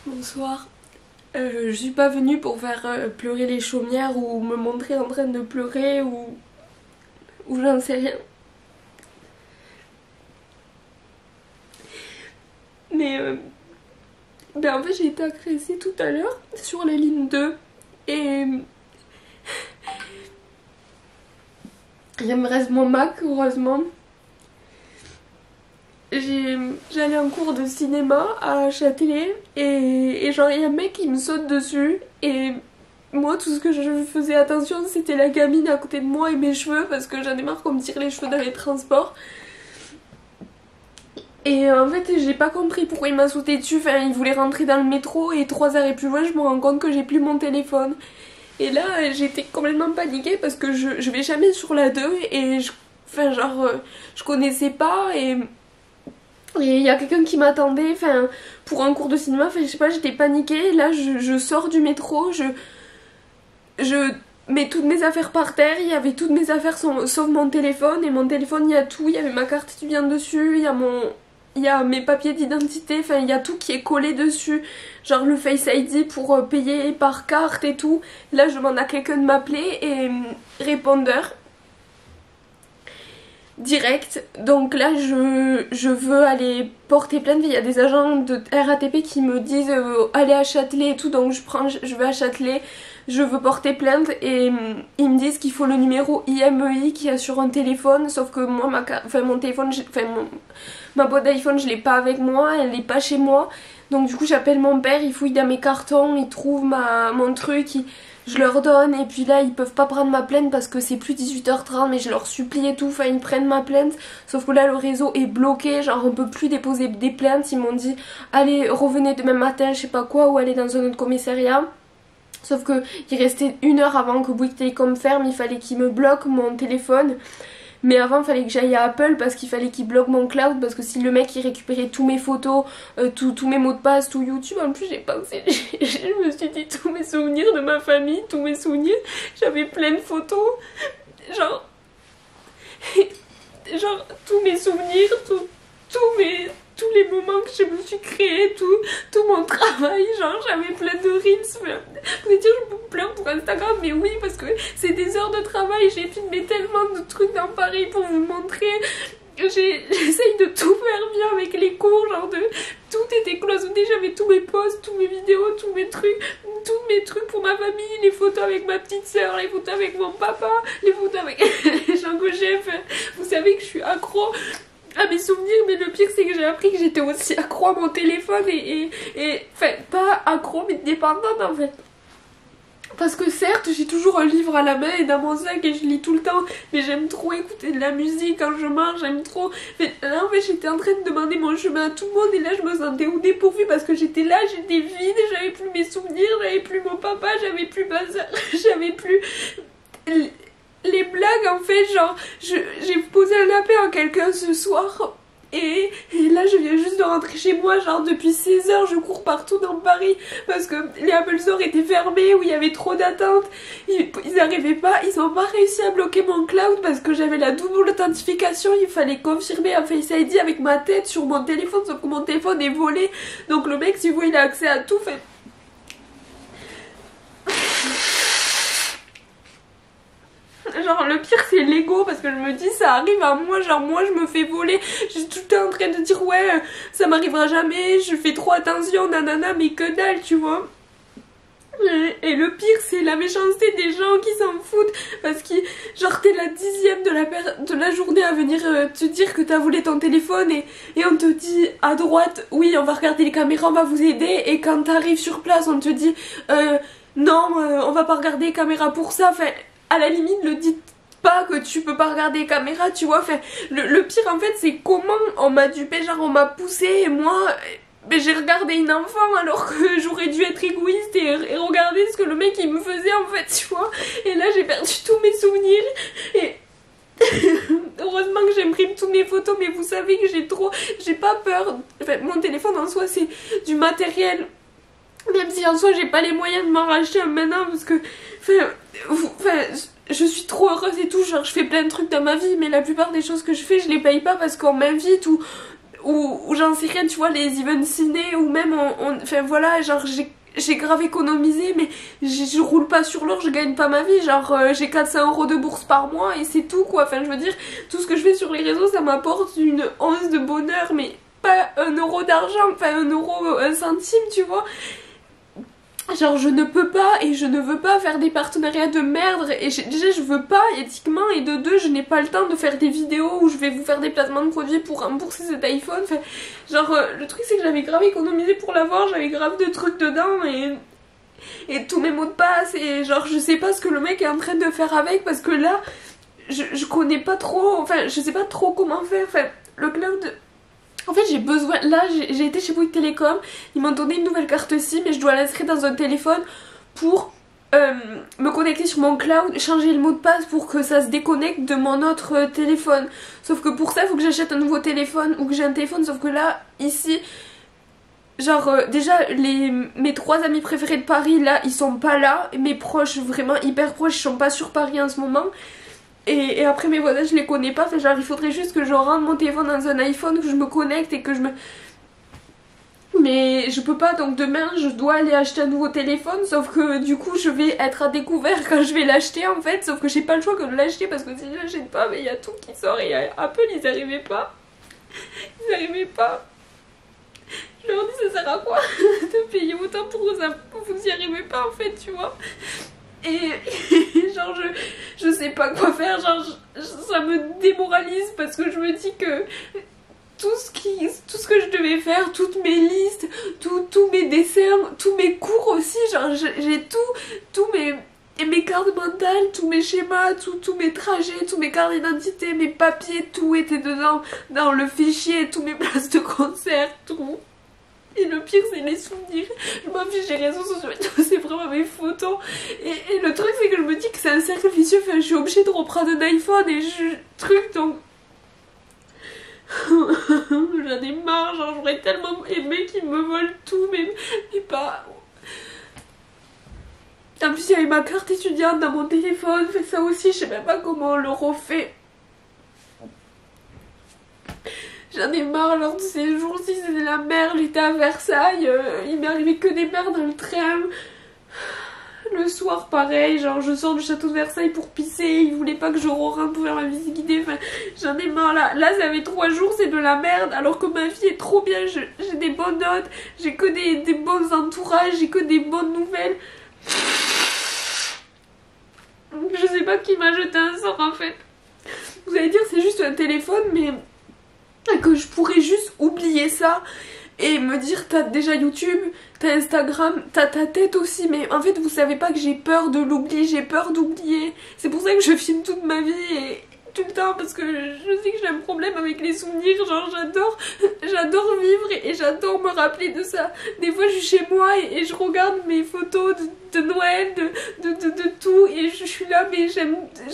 Bonsoir. Je suis pas venue pour faire pleurer les chaumières ou me montrer en train de pleurer ou j'en sais rien. Mais en fait j'ai été agressée tout à l'heure sur la ligne 2 et il me reste mon Mac heureusement. J'allais en cours de cinéma à Châtelet et genre il y a un mec qui me saute dessus et moi tout ce que je faisais attention c'était la gamine à côté de moi et mes cheveux parce que j'en ai marre qu'on me tire les cheveux dans les transports. Et en fait j'ai pas compris pourquoi il m'a sauté dessus, enfin il voulait rentrer dans le métro et 3 arrêts plus loin je me rends compte que j'ai plus mon téléphone. Et là j'étais complètement paniquée parce que je vais jamais sur la 2 et je connaissais pas et il y a quelqu'un qui m'attendait, enfin, pour un cours de cinéma, enfin, je sais pas, j'étais paniquée. Là, je sors du métro, je mets toutes mes affaires par terre. Il y avait toutes mes affaires sauf mon téléphone. Et mon téléphone, il y a tout. Il y avait ma carte étudiante dessus, il y a mes papiers d'identité, enfin, il y a tout qui est collé dessus. Genre le Face ID pour payer par carte et tout. Là, je demande à quelqu'un de m'appeler et répondeur direct. Donc là je veux aller porter plainte. Il y a des agents de RATP qui me disent aller à Châtelet et tout, donc je vais à Châtelet, je veux porter plainte et ils me disent qu'il faut le numéro IMEI qui a sur un téléphone, sauf que moi mon téléphone, ma boîte d'iPhone je l'ai pas avec moi, elle est pas chez moi, donc du coup j'appelle mon père, il fouille dans mes cartons, il trouve mon truc, je leur donne et puis là ils peuvent pas prendre ma plainte parce que c'est plus 18h30, mais je leur supplie et tout, enfin ils prennent ma plainte, sauf que là le réseau est bloqué, genre on peut plus déposer des plaintes. Ils m'ont dit allez revenez demain matin je sais pas quoi ou allez dans un autre commissariat, sauf que il restait 1 heure avant que Bouygues Télécom ferme, il fallait qu'ils me bloquent mon téléphone. Mais avant il fallait que j'aille à Apple parce qu'il fallait qu'il bloque mon cloud, parce que si le mec il récupérait tous mes photos, tous mes mots de passe, tout YouTube, en plus j'ai pensé, je me suis dit tous mes souvenirs de ma famille, tous mes souvenirs, j'avais plein de photos, genre tous mes souvenirs, tous les moments que je me suis créé, tout mon travail, genre j'avais plein de reels. Vous allez dire je pleure pour Instagram, mais oui parce que c'est des heures de travail, j'ai filmé tellement de trucs dans Paris pour vous montrer. J'essaye de tout faire bien avec les cours, genre tout était cloisonné, j'avais tous mes posts, tous mes vidéos, tous mes trucs pour ma famille, les photos avec ma petite soeur, les photos avec mon papa, les photos avec les gens que j'aime. Vous savez que je suis accro à mes souvenirs, mais le pire c'est que j'ai appris que j'étais aussi accro à mon téléphone enfin pas accro mais dépendante en fait. Parce que certes j'ai toujours un livre à la main et dans mon sac et je lis tout le temps, mais j'aime trop écouter de la musique quand je mange, j'aime trop. Mais là en fait j'étais en train de demander mon chemin à tout le monde et là je me sentais au dépourvu parce que j'étais là, j'étais vide, j'avais plus mes souvenirs, j'avais plus mon papa, j'avais plus ma soeur, j'avais plus les blagues en fait, genre j'ai posé un appel à quelqu'un ce soir et là je viens juste de rentrer chez moi, genre depuis 16h je cours partout dans Paris parce que les Apple Store étaient fermés ou il y avait trop d'attentes, ils n'arrivaient pas, ils ont pas réussi à bloquer mon cloud parce que j'avais la double authentification, il fallait confirmer un Face ID avec ma tête sur mon téléphone, sauf que mon téléphone est volé, donc le mec si vous voulez il a accès à tout, fait. Genre le pire c'est l'ego parce que je me dis ça arrive à moi, genre moi je me fais voler, je suis tout le temps en train de dire ouais ça m'arrivera jamais, je fais trop attention nanana, mais que dalle tu vois. Et le pire c'est la méchanceté des gens qui s'en foutent parce que genre t'es la 10e de la journée à venir te dire que t'as volé ton téléphone et on te dit à droite oui on va regarder les caméras, on va vous aider, et quand t'arrives sur place on te dit non on va pas regarder les caméras pour ça, enfin à la limite ne dites pas que tu peux pas regarder les caméras tu vois, enfin le pire en fait c'est comment on m'a dupé, genre on m'a poussé et moi j'ai regardé une enfant alors que j'aurais dû être égoïste et regarder ce que le mec il me faisait en fait tu vois, et là j'ai perdu tous mes souvenirs et heureusement que j'imprime toutes mes photos, mais vous savez que j'ai pas peur, enfin mon téléphone en soi c'est du matériel, même si en soi j'ai pas les moyens de m'en racheter un maintenant parce que je suis trop heureuse et tout, genre je fais plein de trucs dans ma vie mais la plupart des choses que je fais je les paye pas parce qu'on m'invite ou j'en sais rien, tu vois, les events ciné, ou même enfin voilà, genre j'ai grave économisé, mais je roule pas sur l'or, je gagne pas ma vie, genre j'ai 400 € de bourse par mois et c'est tout quoi. Enfin je veux dire, tout ce que je fais sur les réseaux ça m'apporte une once de bonheur, mais pas 1 € d'argent, pas 1 €, 1 centime, tu vois. Genre je ne peux pas et je ne veux pas faire des partenariats de merde, et déjà je veux pas éthiquement, et de deux je n'ai pas le temps de faire des vidéos où je vais vous faire des placements de produits pour rembourser cet iPhone. Enfin, genre le truc c'est que j'avais grave économisé pour l'avoir, j'avais grave de trucs dedans et tous mes mots de passe, et genre je sais pas ce que le mec est en train de faire avec, parce que là je connais pas trop, enfin je sais pas trop comment faire. Enfin le cloud, en fait j'ai besoin, là j'ai été chez Bouygues Télécom, ils m'ont donné une nouvelle carte SIM et je dois l'inscrire dans un téléphone pour me connecter sur mon cloud, changer le mot de passe pour que ça se déconnecte de mon autre téléphone. Sauf que pour ça il faut que j'achète un nouveau téléphone ou que j'ai un téléphone, sauf que là ici genre déjà mes 3 amis préférés de Paris là ils sont pas là, mes proches vraiment hyper proches ils sont pas sur Paris en ce moment. Et après mes voisins je les connais pas, enfin, genre il faudrait juste que je rentre mon téléphone dans un iPhone, que je me connecte et que je me... Mais je peux pas, donc demain je dois aller acheter un nouveau téléphone, sauf que du coup je vais être à découvert quand je vais l'acheter en fait, sauf que j'ai pas le choix que de l'acheter parce que si je l'achète pas, mais il y a tout qui sort, et Apple ils arrivaient pas. Ils arrivaient pas. Je leur dis ça sert à quoi de payer autant pour ça, vous y arrivez pas en fait, tu vois. Et genre je sais pas quoi faire, genre ça me démoralise parce que je me dis que tout ce que je devais faire, toutes mes listes, tous mes dessins, tous mes cours aussi, genre j'ai tous mes cartes mentales, tous mes schémas, tous mes trajets, tous mes cartes d'identité, mes papiers, tout était dedans dans le fichier, tous mes places de concert, tout. Et le pire c'est les souvenirs, je m'en fiche des réseaux sociaux et tout, c'est vraiment mes photos. Et le truc c'est que je me dis que c'est un cercle vicieux, enfin, je suis obligée de reprendre un iPhone et truc, donc j'en ai marre, genre j'aurais tellement aimé qu'ils me volent tout, mais pas. En plus il y avait ma carte étudiante dans mon téléphone, fait ça aussi, je sais même pas comment on le refait. J'en ai marre, lors de ces jours-ci c'était la merde, j'étais à Versailles, il m'est arrivé que des merdes dans le train. Le soir pareil, genre je sors du château de Versailles pour pisser, ils voulaient pas que je rentre pour faire ma visite guidée, enfin j'en ai marre là. Là ça fait 3 jours, c'est de la merde, alors que ma vie est trop bien, j'ai des bonnes notes, j'ai que des bons entourages, j'ai que des bonnes nouvelles. Je sais pas qui m'a jeté un sort en fait. Vous allez dire c'est juste un téléphone, mais que je pourrais juste oublier ça et me dire t'as déjà YouTube, t'as Instagram, t'as ta tête aussi, mais en fait vous savez pas que j'ai peur de l'oublier, j'ai peur d'oublier. C'est pour ça que je filme toute ma vie et tout le temps, parce que je sais que j'ai un problème avec les souvenirs, genre j'adore vivre et j'adore me rappeler de ça. Des fois je suis chez moi et je regarde mes photos de Noël, de tout, et je suis là, mais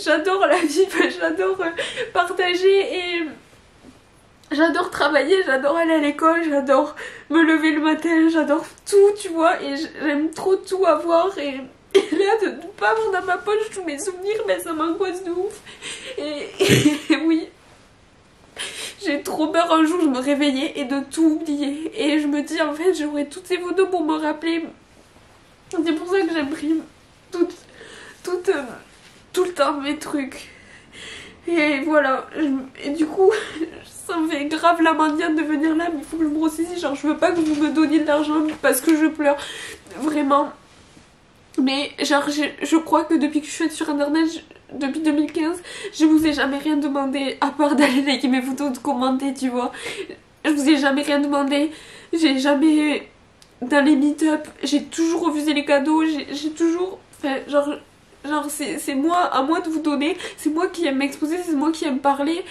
j'adore la vie, j'adore partager et... J'adore travailler, j'adore aller à l'école, j'adore me lever le matin, j'adore tout, tu vois, et j'aime trop tout avoir, et là, de ne pas avoir dans ma poche tous mes souvenirs, ben ça m'angoisse de ouf. Et oui, j'ai trop peur un jour de me réveiller et de tout oublier, et je me dis en fait j'aurai toutes ces photos pour me rappeler. C'est pour ça que j'imprime tout le temps mes trucs. Et voilà, et du coup, ça me fait grave la mendiante de venir là, mais il faut que je me ressaisisse, genre je veux pas que vous me donniez de l'argent parce que je pleure, vraiment. Mais genre je crois que depuis que je suis sur internet, depuis 2015, je vous ai jamais rien demandé, à part d'aller liker mes photos, de commenter, tu vois. Je vous ai jamais rien demandé, j'ai jamais, dans les meet-up, j'ai toujours refusé les cadeaux, j'ai toujours, enfin genre c'est moi, à moi de vous donner, c'est moi qui aime m'exposer, c'est moi qui aime parler,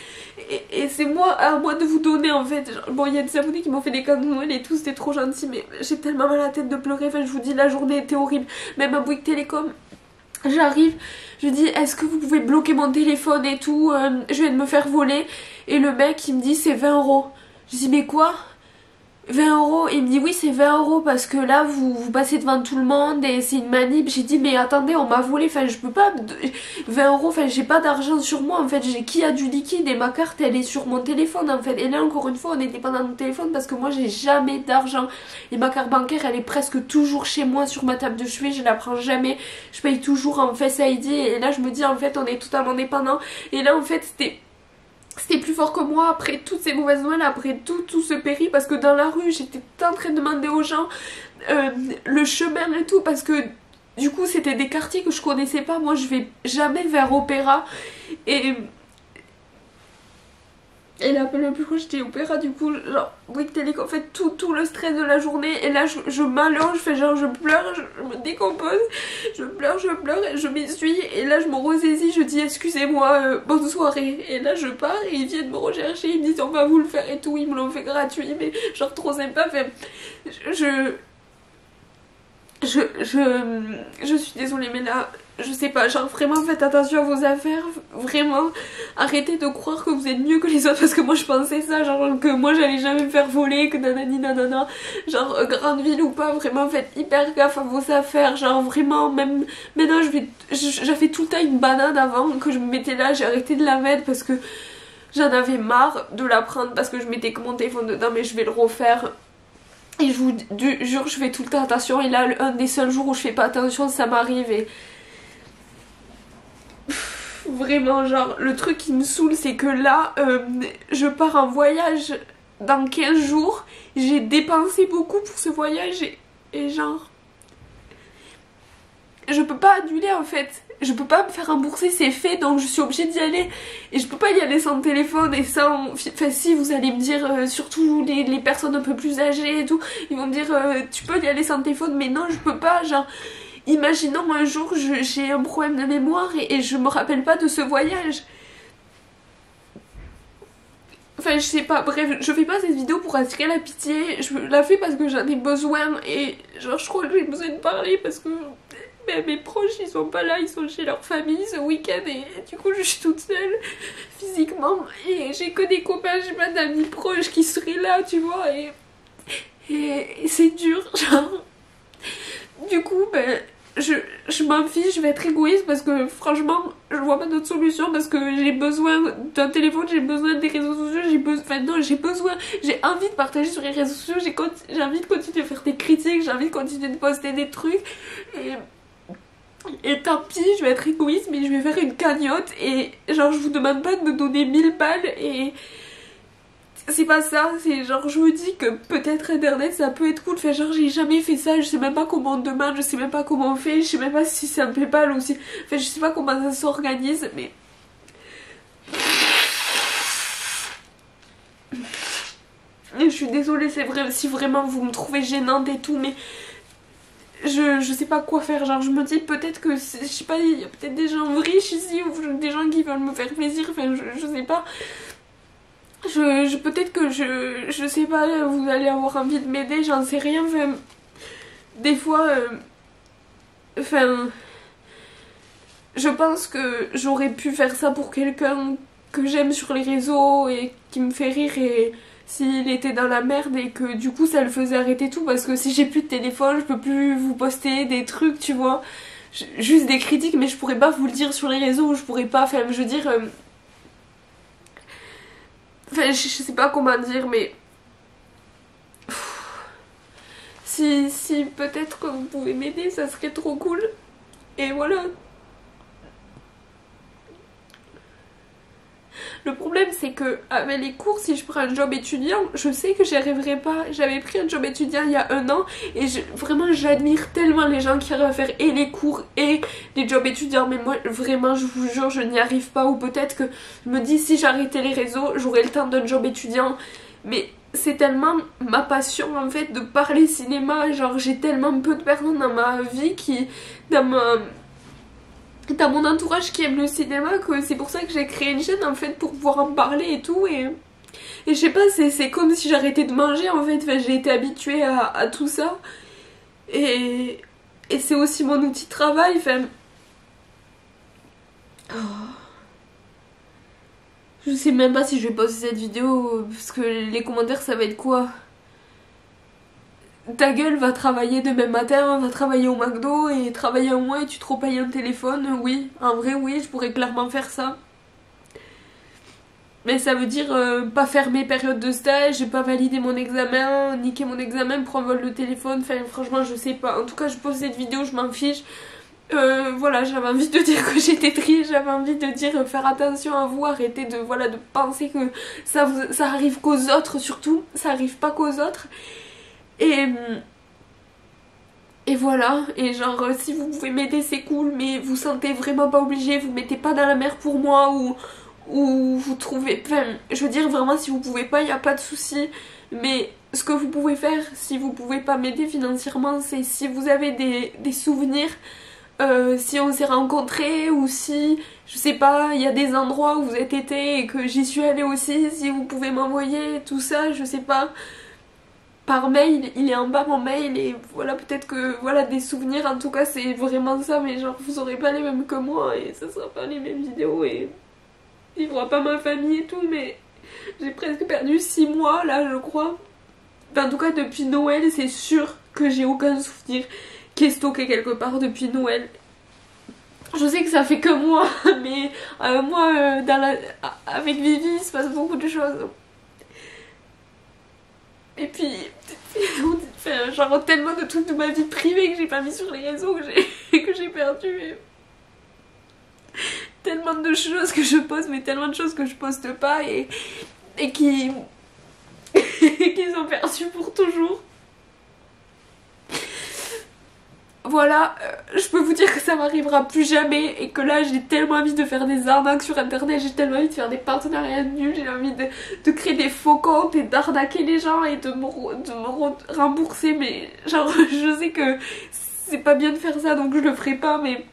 et c'est moi, à moi de vous donner en fait. Genre, bon, il y a des abonnés qui m'ont fait des cadeaux de Noël et tout, c'était trop gentil, mais j'ai tellement mal à la tête de pleurer, enfin je vous dis, la journée était horrible. Même à Bouygues Télécom, j'arrive, je dis est-ce que vous pouvez bloquer mon téléphone et tout, je viens de me faire voler, et le mec il me dit c'est 20 €. Je dis mais quoi? 20 €. Il me dit oui c'est 20 € parce que là vous passez devant tout le monde et c'est une manip. J'ai dit mais attendez on m'a volé, enfin je peux pas, 20 €, enfin j'ai pas d'argent sur moi en fait, j'ai qui a du liquide et ma carte elle est sur mon téléphone en fait. Et là encore une fois on est dépendant de mon téléphone parce que moi j'ai jamais d'argent et ma carte bancaire elle est presque toujours chez moi sur ma table de chevet, je la prends jamais, je paye toujours en Face ID et là je me dis en fait on est totalement dépendant. Et là en fait c'était plus fort que moi après toutes ces mauvaises nouvelles, après tout ce péri, parce que dans la rue j'étais en train de demander aux gens le chemin et tout, parce que du coup c'était des quartiers que je connaissais pas, moi je vais jamais vers Opéra et là le plus proche j'étais Opéra, du coup genre Bouygues Télécom, en fait tout le stress de la journée, et là je m'allonge, je fais genre je pleure, je me décompose, je pleure, et je m'essuie, et là je me ressaisis, je dis excusez-moi, bonne soirée, et là je pars et ils viennent me rechercher, ils me disent on va vous le faire et tout, ils me l'ont fait gratuit, mais genre trop sympa, enfin je suis désolée mais là je sais pas, genre vraiment faites attention à vos affaires, vraiment arrêtez de croire que vous êtes mieux que les autres, parce que moi je pensais ça, genre que moi j'allais jamais me faire voler, que nanani nanana, genre grande ville ou pas, vraiment faites hyper gaffe à vos affaires, genre vraiment, même maintenant j'avais tout le temps une banane avant que je me mettais là, j'ai arrêté de la mettre parce que j'en avais marre de la prendre parce que je mettais que mon téléphone dedans, mais je vais le refaire. Et je vous jure, je fais tout le temps attention. Et là, un des seuls jours où je fais pas attention, ça m'arrive. Et vraiment, genre, le truc qui me saoule, c'est que là, je pars en voyage dans 15 jours. J'ai dépensé beaucoup pour ce voyage. Et genre, je peux pas annuler en fait. Je peux pas me faire rembourser, c'est fait, donc je suis obligée d'y aller. Et je peux pas y aller sans téléphone et sans... Enfin si, vous allez me dire, surtout les personnes un peu plus âgées et tout, ils vont me dire, tu peux y aller sans téléphone, mais non, je peux pas, genre... Imaginons un jour, j'ai un problème de mémoire et je me rappelle pas de ce voyage. Enfin, je sais pas, bref, je fais pas cette vidéo pour attirer la pitié, je la fais parce que j'en ai besoin et genre je crois que j'ai besoin de parler parce que... Mais mes proches ils sont pas là, ils sont chez leur famille ce week-end et du coup je suis toute seule physiquement et j'ai que des copains, j'ai pas d'amis proches qui seraient là, tu vois, et c'est dur, genre. Du coup ben je m'en fiche, je vais être égoïste parce que franchement je vois pas d'autre solution, parce que j'ai besoin d'un téléphone, j'ai besoin des réseaux sociaux, j'ai besoin, enfin non, j'ai envie de partager sur les réseaux sociaux, j'ai envie de continuer à faire des critiques, j'ai envie de continuer de poster des trucs et tant pis, je vais être égoïste, mais je vais faire une cagnotte et genre je vous demande pas de me donner 1000 balles et c'est pas ça, c'est genre je me dis que peut-être internet ça peut être cool, enfin genre j'ai jamais fait ça, je sais même pas comment on demande, je sais même pas comment on fait, je sais même pas si c'est un PayPal ou si... Enfin je sais pas comment ça s'organise, mais... Et je suis désolée, c'est vrai, si vraiment vous me trouvez gênante et tout, mais... Je sais pas quoi faire, genre je me dis peut-être que, je sais pas, il y a peut-être des gens riches ici ou des gens qui veulent me faire plaisir, enfin je sais pas. Peut-être que je sais pas, vous allez avoir envie de m'aider, j'en sais rien, enfin... Des fois, enfin... Je pense que j'aurais pu faire ça pour quelqu'un que j'aime sur les réseaux et qui me fait rire et... S'il était dans la merde et que du coup ça le faisait arrêter tout, parce que si j'ai plus de téléphone je peux plus vous poster des trucs, tu vois, juste des critiques, mais je pourrais pas vous le dire sur les réseaux, je pourrais pas, enfin je veux dire, enfin je sais pas comment dire, mais si peut-être que vous pouvez m'aider, ça serait trop cool. Et voilà. Le problème c'est que avec les cours, si je prends un job étudiant, je sais que j'y arriverai pas. J'avais pris un job étudiant il y a 1 an et vraiment j'admire tellement les gens qui arrivent à faire et les cours et les jobs étudiants, mais moi vraiment je vous jure je n'y arrive pas. Ou peut-être que je me dis si j'arrêtais les réseaux j'aurais le temps d'un job étudiant, mais c'est tellement ma passion en fait de parler cinéma, genre j'ai tellement peu de personnes dans ma vie qui... Dans mon entourage qui aime le cinéma, que c'est pour ça que j'ai créé une chaîne en fait, pour pouvoir en parler et tout, et je sais pas, c'est comme si j'arrêtais de manger en fait, enfin, j'ai été habituée à tout ça et c'est aussi mon outil de travail, enfin... Oh. Je sais même pas si je vais poster cette vidéo parce que les commentaires ça va être quoi? ta gueule, va travailler demain matin, va travailler au McDo et travailler un mois et tu te repayes un téléphone. Oui, en vrai oui, je pourrais clairement faire ça. Mais ça veut dire pas faire mes périodes de stage, pas valider mon examen, niquer mon examen, prendre vol de téléphone, enfin franchement je sais pas. En tout cas je pose cette vidéo, je m'en fiche. Voilà, j'avais envie de dire que j'étais triste, j'avais envie de dire faire attention à vous, arrêtez de, voilà, de penser que ça arrive qu'aux autres surtout, ça arrive pas qu'aux autres. Et voilà, et genre si vous pouvez m'aider c'est cool, mais vous sentez vraiment pas obligé, vous mettez pas dans la mer pour moi ou vous trouvez, enfin je veux dire vraiment si vous pouvez pas y a pas de souci, mais ce que vous pouvez faire si vous pouvez pas m'aider financièrement c'est si vous avez des souvenirs, si on s'est rencontrés ou si je sais pas il y a des endroits où vous êtes été et que j'y suis allée aussi, si vous pouvez m'envoyer tout ça, je sais pas, par mail, il est en bas mon mail et voilà peut-être que voilà des souvenirs, en tout cas c'est vraiment ça, mais genre vous aurez pas les mêmes que moi et ça sera pas les mêmes vidéos et il voit pas ma famille et tout, mais j'ai presque perdu 6 mois là je crois. Enfin, en tout cas depuis Noël c'est sûr que j'ai aucun souvenir qui est stocké quelque part depuis Noël. Je sais que ça fait que moi, mais moi avec Vivi il se passe beaucoup de choses. Et puis, enfin, genre tellement de trucs de ma vie privée que j'ai pas mis sur les réseaux que j'ai perdu. Et tellement de choses que je poste, mais tellement de choses que je poste pas et qui sont perdues pour toujours. Voilà, je peux vous dire que ça m'arrivera plus jamais et que là j'ai tellement envie de faire des arnaques sur internet, j'ai tellement envie de faire des partenariats nuls, j'ai envie de créer des faux comptes et d'arnaquer les gens et de me rembourser, mais genre je sais que c'est pas bien de faire ça donc je le ferai pas, mais...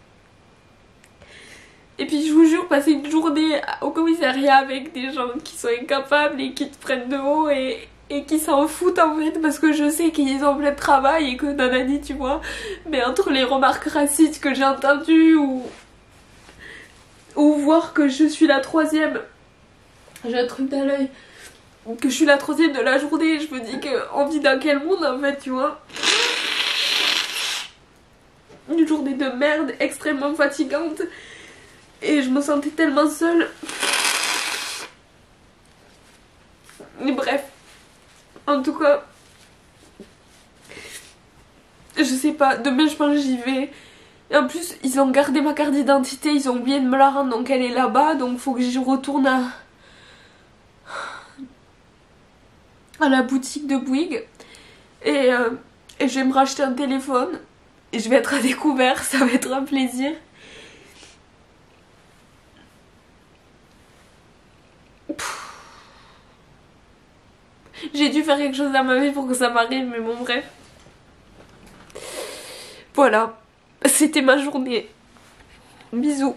Et puis je vous jure, passer une journée au commissariat avec des gens qui sont incapables et qui te prennent de haut et qui s'en foutent en fait parce que je sais qu'ils ont plein de travail et que nanani tu vois, mais entre les remarques racistes que j'ai entendues ou voir que je suis la troisième, j'ai un truc dans l'œil, que je suis la troisième de la journée, je me dis qu'on vit dans quel monde en fait tu vois. Une journée de merde extrêmement fatigante et je me sentais tellement seule. Mais bref, en tout cas, je sais pas, demain je pense que j'y vais. Et en plus, ils ont gardé ma carte d'identité, ils ont oublié de me la rendre, donc elle est là-bas, donc faut que j'y retourne à la boutique de Bouygues. Et je vais me racheter un téléphone. Et je vais être à découvert, ça va être un plaisir. J'ai dû faire quelque chose dans ma vie pour que ça m'arrive, mais bon bref. Voilà, c'était ma journée. Bisous.